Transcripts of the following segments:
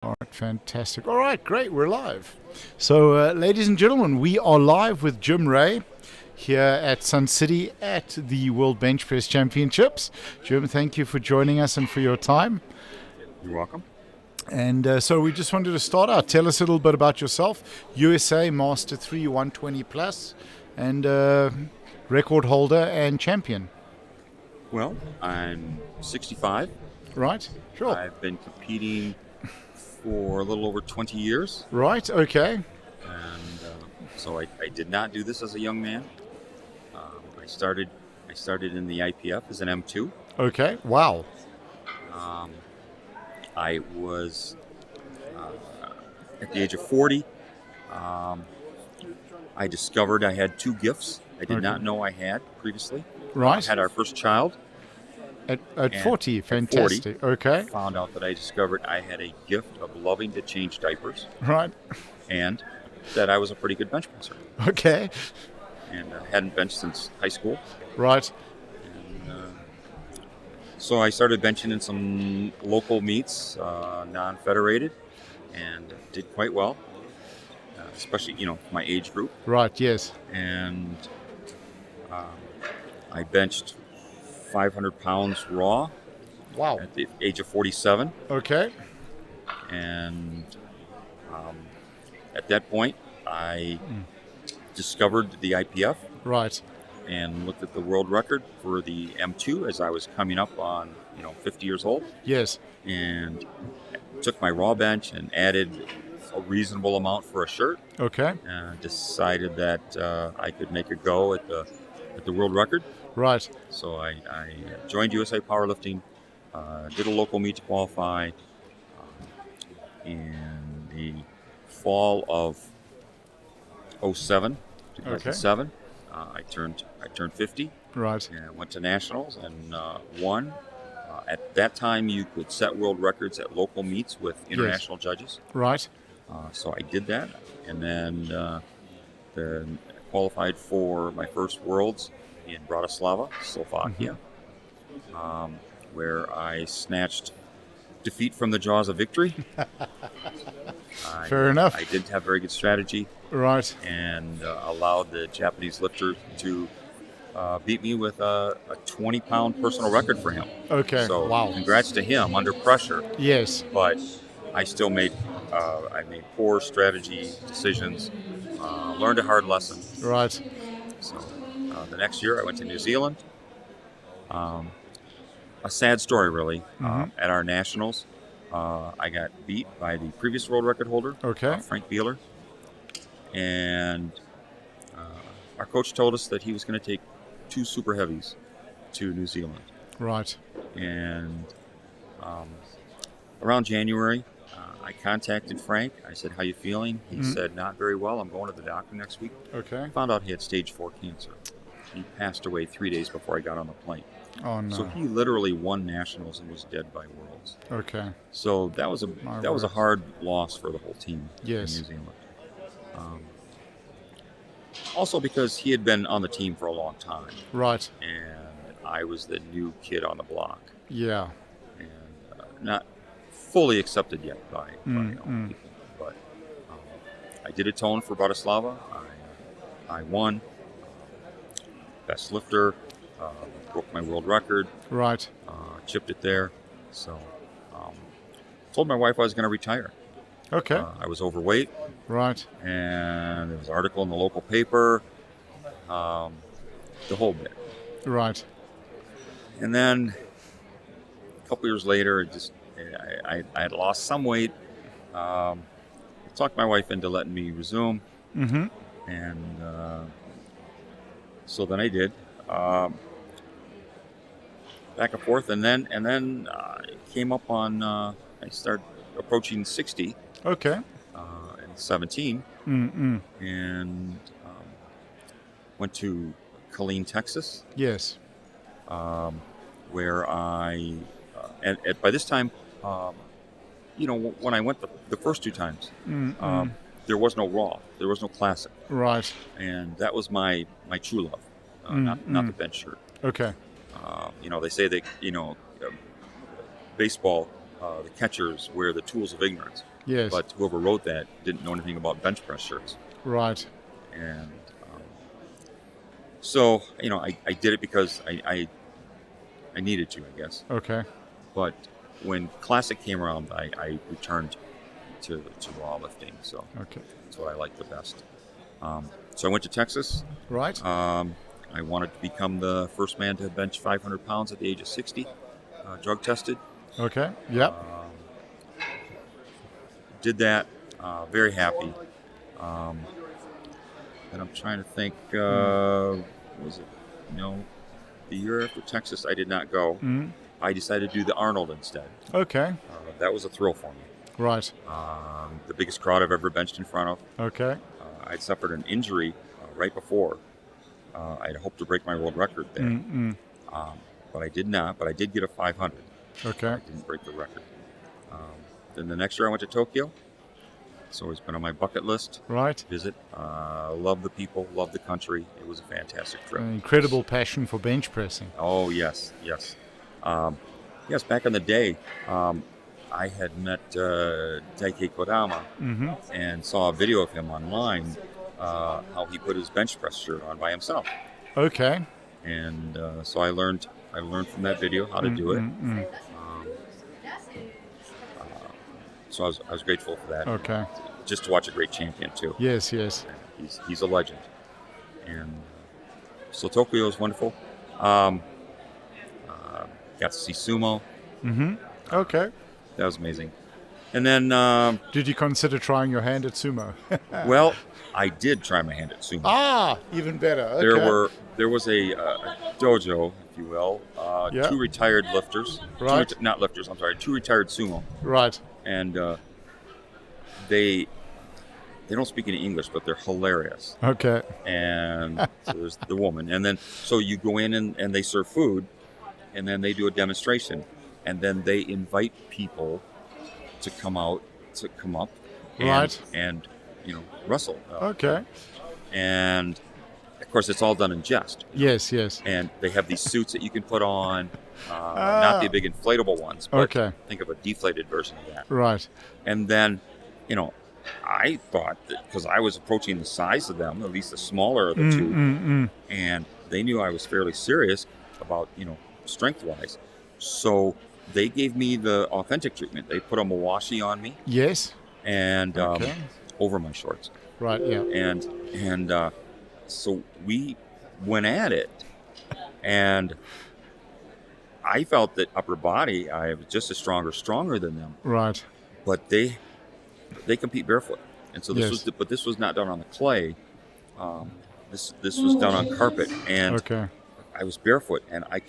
All right, fantastic. All right, great. We're live. So, ladies and gentlemen, we are live with Jim Ray here at Sun City at the World Bench Press Championships. Jim, thank you for joining us and for your time. You're welcome. And so we just wanted to start out. Tell us a little bit about yourself. USA Master 3 120 plus and record holder and champion. Well, I'm 65. Right? Sure. I've been competing for a little over 20 years. Right, okay. And so I did not do this as a young man. I started in the IPF as an M2. Okay, wow. I was at the age of 40. I discovered I had two gifts I did not know I had previously. Right. I had our first child. At 40, fantastic. 40, okay. Found out that I discovered I had a gift of loving to change diapers, Right. and that I was a pretty good bench presser. Okay. And I hadn't benched since high school. Right. And so I started benching in some local meets, non-federated, and did quite well, especially, my age group. Right, yes. And I benched 500 pounds raw Wow. at the age of 47. Okay. And at that point, I discovered the IPF Right. and looked at the world record for the M2 as I was coming up on, 50 years old, Yes. and took my raw bench and added a reasonable amount for a shirt. Okay. And decided that I could make a go at the world record. Right. So I joined USA Powerlifting, did a local meet to qualify in the fall of 2007. I turned 50 Right. and went to nationals and won. At that time, you could set world records at local meets with international judges. Right. So I did that, and then qualified for my first Worlds in Bratislava, Slovakia, where I snatched defeat from the jaws of victory. Fair enough. I didn't have very good strategy Right. and allowed the Japanese lifter to beat me with a 20-pound personal record for him. Okay. So Wow. congrats to him under pressure. Yes. But I still made poor strategy decisions. Learned a hard lesson. Right. So the next year I went to New Zealand. A sad story, really. At our nationals, I got beat by the previous world record holder, Okay. Frank Beeler, and our coach told us that he was going to take 2 super heavies to New Zealand. Right. And around January, I contacted Frank. I said, "How you feeling?" He said, "Not very well. I'm going to the doctor next week." Okay. Found out he had stage 4 cancer. He passed away 3 days before I got on the plane. Oh no. So he literally won nationals and was dead by Worlds. Okay. So that was a word. hard loss for the whole team Yes. in New Zealand. Also because he had been on the team for a long time, Right. and I was the new kid on the block, Yeah. and not fully accepted yet by people. But I did atone for Bratislava. I won. Best lifter. Broke my world record. Right. Chipped it there. So told my wife I was going to retire. Okay. I was overweight, Right. and there was an article in the local paper. The whole bit. Right. And then a couple years later, I had lost some weight. Talked my wife into letting me resume, and so then I did. Back and forth, and then it came up on. I started approaching 60 Okay. in 17, and went to Killeen, Texas, Yes. where I and by this time, when I went the first 2 times, there was no Raw, there was no Classic, Right. and that was my true love, not the bench shirt. Okay. They say that baseball, the catchers wear the tools of ignorance. Yes. But whoever wrote that didn't know anything about bench press shirts. Right. And so, I did it because I needed to, I guess. Okay. But when Classic came around, I returned to raw lifting. So Okay. that's what I like the best. So I went to Texas. Right. I wanted to become the first man to bench 500 pounds at the age of 60, drug tested. Okay. Yep. Did that, very happy. And I'm trying to think, was it, the year after Texas, I did not go. I decided to do the Arnold instead. Okay. That was a thrill for me. Right. The biggest crowd I've ever benched in front of. Okay. I'd suffered an injury right before. I'd hoped to break my world record there. But I did not, but I did get a 500. Okay. I didn't break the record. Then the next year I went to Tokyo. It's always been on my bucket list. Right. Visit. Love the people, love the country. It was a fantastic trip. An incredible passion for bench pressing. Oh, yes. Yes, back in the day, I had met Daiki Kodama and saw a video of him online, how he put his bench press shirt on by himself. Okay. And so I learned from that video how to do it. So I was grateful for that. Okay. Just to watch a great champion too. Yes. Yes. He's a legend. And so Tokyo was wonderful. Got to see sumo. Okay. That was amazing. And then, Did you consider trying your hand at sumo? well, I did try my hand at sumo. Even better. Okay. There was a dojo, if you will, two retired lifters. Right. Two retired sumo. Right. And they don't speak any English, but they're hilarious. Okay. And so there's the woman. And then, so you go in and they serve food, and then they do a demonstration. And then they invite people to come up and wrestle. Okay. And of course, it's all done in jest. Yes. And they have these suits that you can put on, not the big inflatable ones, but think of a deflated version of that. Right. And then, I thought that because I was approaching the size of them, at least the smaller of the two, and they knew I was fairly serious about, strength-wise. So they gave me the authentic treatment. They put a mawashi on me. Yes. And over my shorts. Right. Yeah. And so we went at it, and I felt that upper body, I was just as stronger than them. Right. But they compete barefoot, and so this was not done on the clay. This was done on carpet, and I was barefoot, and I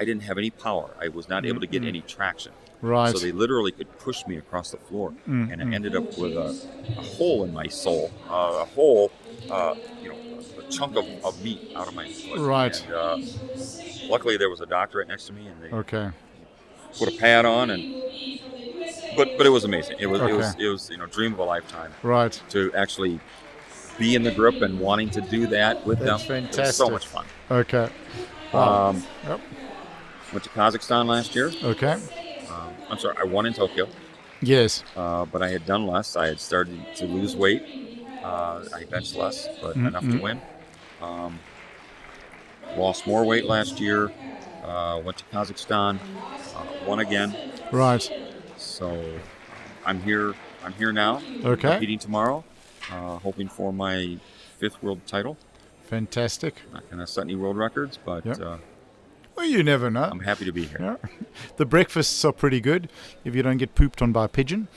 didn't have any power. I was not able to get any traction. Right. So they literally could push me across the floor, and I ended up with a hole in my sole, a chunk of meat out of my foot. Right. And luckily, there was a doctor right next to me, and they put a pad on, but it was amazing. It was dream of a lifetime. Right. To actually be in the grip and wanting to do that with them. Fantastic. It was so much fun. Okay. Went to Kazakhstan last year. Okay. I'm sorry, I won in Tokyo. Yes. But I had done less. I had started to lose weight. I benched less, but enough to win. Lost more weight last year. Went to Kazakhstan. Won again. Right. So I'm here now. Okay. Competing tomorrow. Hoping for my 5th world title. Fantastic. Not going to set any world records, but well, you never know. I'm happy to be here. Yeah. The breakfasts are pretty good if you don't get pooped on by a pigeon.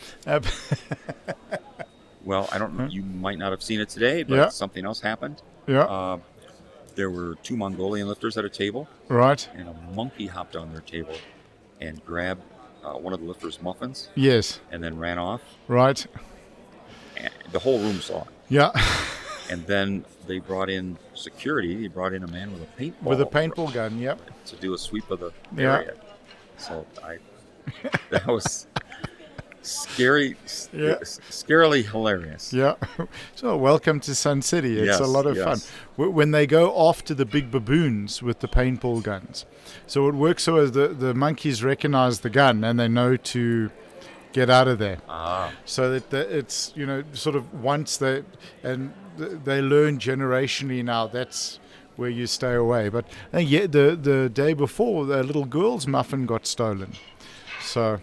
Well, I don't know. You might not have seen it today, but something else happened. Yeah. There were 2 Mongolian lifters at a table. Right. And a monkey hopped on their table and grabbed one of the lifters' muffins. Yes. And then ran off. Right. And the whole room saw it. Yeah. And then they brought in security. They brought in a man with a paintball. With a paintball gun, yep. To do a sweep of the area. So that was scarily hilarious. Yeah. So welcome to Sun City. It's a lot of fun. When they go after the big baboons with the paintball guns. So it works so as the monkeys recognize the gun and they know to get out of there. Ah, So that it's, you know, sort of once they learn generationally now, that's where you stay away. But yeah, the day before, the little girl's muffin got stolen. So,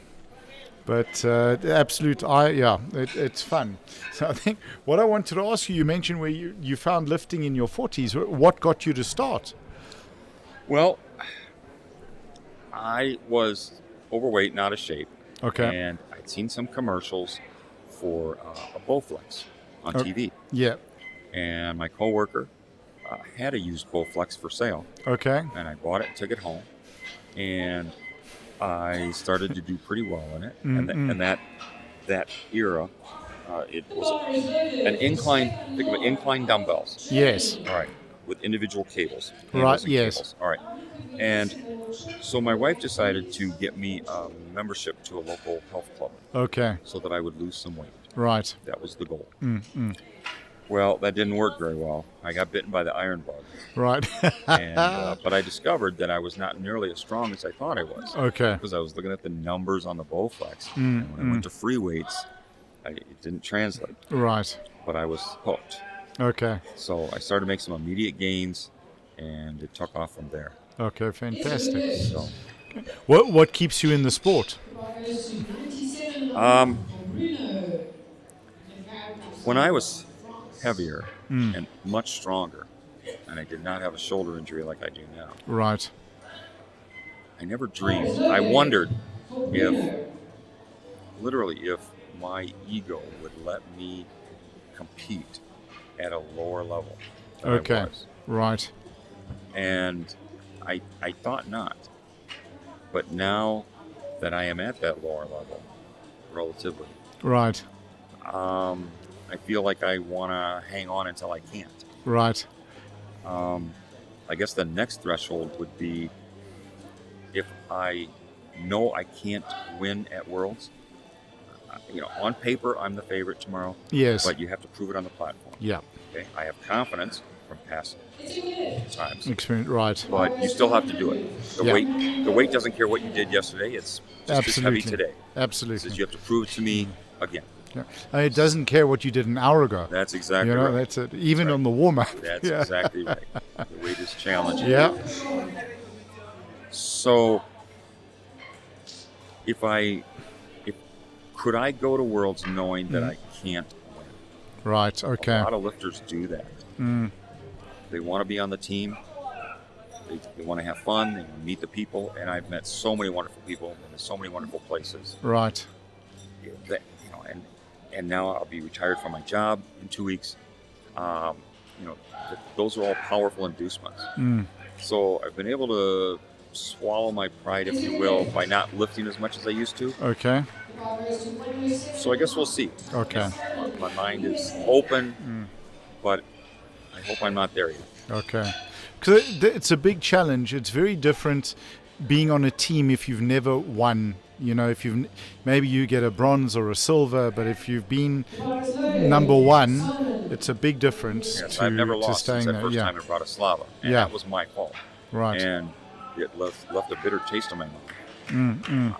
but the absolute, it's fun. So I think what I wanted to ask you, you mentioned where you found lifting in your 40s. What got you to start? well, I was overweight, not out of shape. Okay. And I'd seen some commercials for a Bowflex on TV. Yeah. And my coworker had a used Bowflex for sale. Okay. And I bought it and took it home. And I started to do pretty well in it. And that era, it was an incline, think of it, incline dumbbells. Yes. All right. With individual cables. Right, and yes. cables. All right. And so my wife decided to get me a membership to a local health club Okay. so that I would lose some weight. Right. That was the goal. Well, that didn't work very well. I got bitten by the iron bug. Right. But I discovered that I was not nearly as strong as I thought I was. Okay. Because I was looking at the numbers on the Bowflex. And when I went to free weights, it didn't translate. Right. But I was hooked. Okay. So I started to make some immediate gains, and it took off from there. Okay. Fantastic. So, What keeps you in the sport? when I was heavier and much stronger, and I did not have a shoulder injury like I do now, Right. I never dreamed. I wondered if my ego would let me compete at a lower level than Okay. I was. Right. And I thought not. But now that I am at that lower level, relatively, Right. I feel like I want to hang on until I can't. Right. I guess the next threshold would be if I know I can't win at Worlds. On paper, I'm the favorite tomorrow. Yes. But you have to prove it on the platform. Yeah. Okay, I have confidence from past times, Experience. Right. but you still have to do it. The weight doesn't care what you did yesterday. It's just as heavy Absolutely. today. It Absolutely. says you have to prove it to me again. Yeah. And it doesn't care what you did an hour ago. That's exactly You know, right. that's it. Even right. on the warm up. That's Yeah. exactly right. The weight is challenging. Yeah. So, could I go to Worlds knowing that I can't win? Right. A Okay. lot of lifters do that. They want to be on the team. They want to have fun. They want to meet the people. And I've met so many wonderful people in so many wonderful places. Right. That, and now I'll be retired from my job in 2 weeks. Those are all powerful inducements. So I've been able to swallow my pride, if you will, by not lifting as much as I used to. Okay. So I guess we'll see. Okay. My mind is open, but I hope I'm not there yet. Okay. Because it's a big challenge. It's very different being on a team if you've never won. If maybe you get a bronze or a silver, but if you've been number one, it's a big difference Yes, to, I've never to lost staying since that there. first Yeah. time in Bratislava, and Yeah. that was my fault. Right. And it left a bitter taste in my mouth.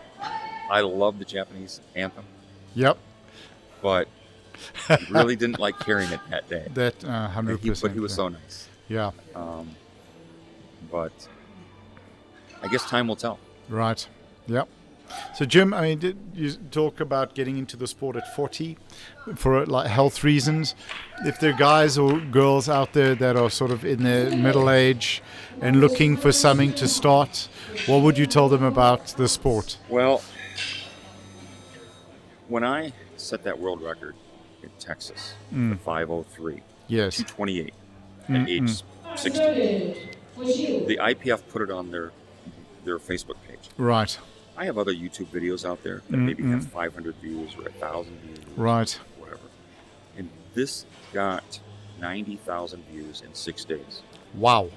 I love the Japanese anthem, Yep. but he really didn't like hearing it that day. That 100%. But he was so nice. Yeah. But I guess time will tell. Right. Yep. So Jim, did you talk about getting into the sport at 40 for health reasons? If there are guys or girls out there that are sort of in their middle age and looking for something to start, what would you tell them about the sport? Well, when I set that world record in Texas, the 5:03, Yes. 2:28 at age 60, the IPF put it on their Facebook page. Right. I have other YouTube videos out there that maybe have 500 views or 1,000 views, Right. whatever. And this got 90,000 views in 6 days. Wow.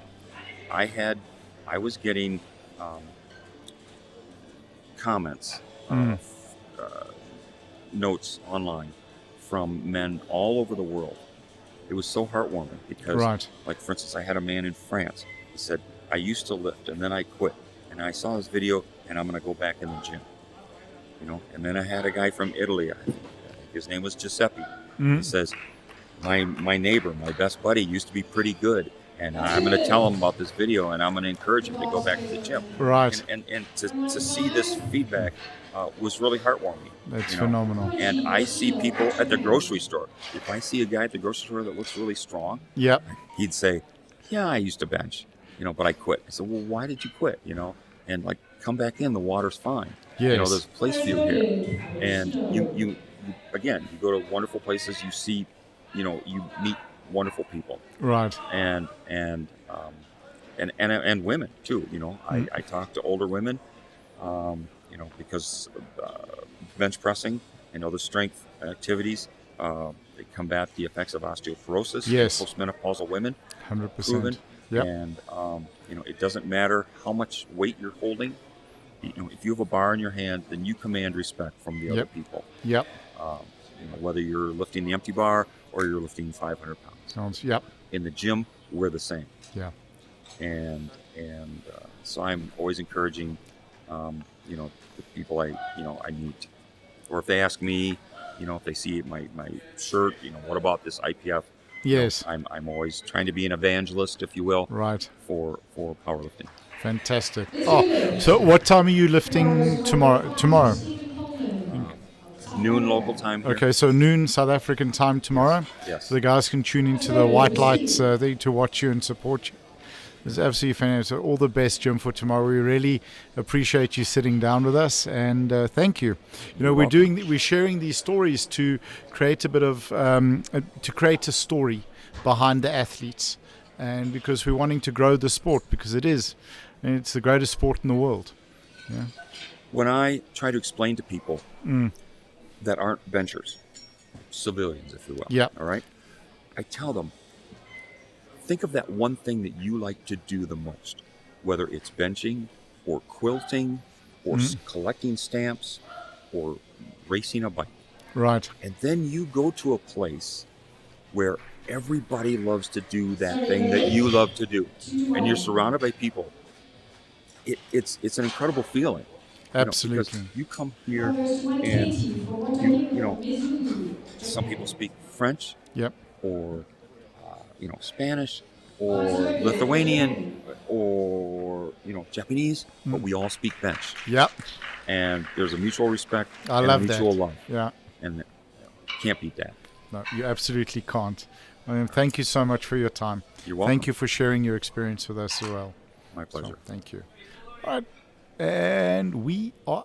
I was getting comments, notes online from men all over the world. It was so heartwarming because, Right. like, for instance, I had a man in France. He said, I used to lift and then I quit. And I saw his video and I'm going to go back in the gym. And then I had a guy from Italy. I think his name was Giuseppe. He says, my neighbor, my best buddy, used to be pretty good, and I'm going to tell him about this video, and I'm going to encourage him to go back to the gym. Right. And to see this feedback was really heartwarming. That's phenomenal. And I see people at the grocery store. If I see a guy at the grocery store that looks really strong, Yep. he'd say, "Yeah, I used to bench, but I quit." I said, "Well, why did you quit? And like, come back in. The water's fine. Yes. There's a place for you here." And you again, you go to wonderful places. You see, you meet wonderful people. Right. And women too. I talk to older women. Because bench pressing, the strength activities, they combat the effects of osteoporosis. Yes. In postmenopausal women. 100%. Proven. Yep. And it doesn't matter how much weight you're holding. If you have a bar in your hand, then you command respect from the other people. Yep. Whether you're lifting the empty bar or you're lifting 500 pounds. Yep. In the gym, we're the same. Yeah. And so I'm always encouraging, the people I meet, or if they ask me, if they see my shirt, what about this IPF? Yes. I'm always trying to be an evangelist, if you will, Right. for powerlifting. Fantastic. Oh, so what time are you lifting tomorrow? Noon local time here. Okay, so noon South African time tomorrow. Yes. So the guys can tune into the white lights there to watch you and support you. It's absolutely fantastic. So all the best, Jim, for tomorrow. We really appreciate you sitting down with us, and thank you. We're sharing these stories to create a bit of to create a story behind the athletes, and because we're wanting to grow the sport, because it's the greatest sport in the world. Yeah. When I try to explain to people that aren't benchers, civilians, if you will, Yeah. all right, I tell them, think of that one thing that you like to do the most, whether it's benching or quilting or collecting stamps or racing a bike. Right. And then you go to a place where everybody loves to do that thing that you love to do, and you're surrounded by people. It's an incredible feeling. Absolutely. Because you come here and some people speak French. Yep. Or Spanish or Lithuanian or Japanese, but we all speak bench. Yep. And there's a mutual respect I and love a mutual that. love. Yeah. And can't beat that. No, you absolutely can't. Thank you so much for your time. You're welcome. Thank you for sharing your experience with us as well. My pleasure. So, thank you. All right. And we are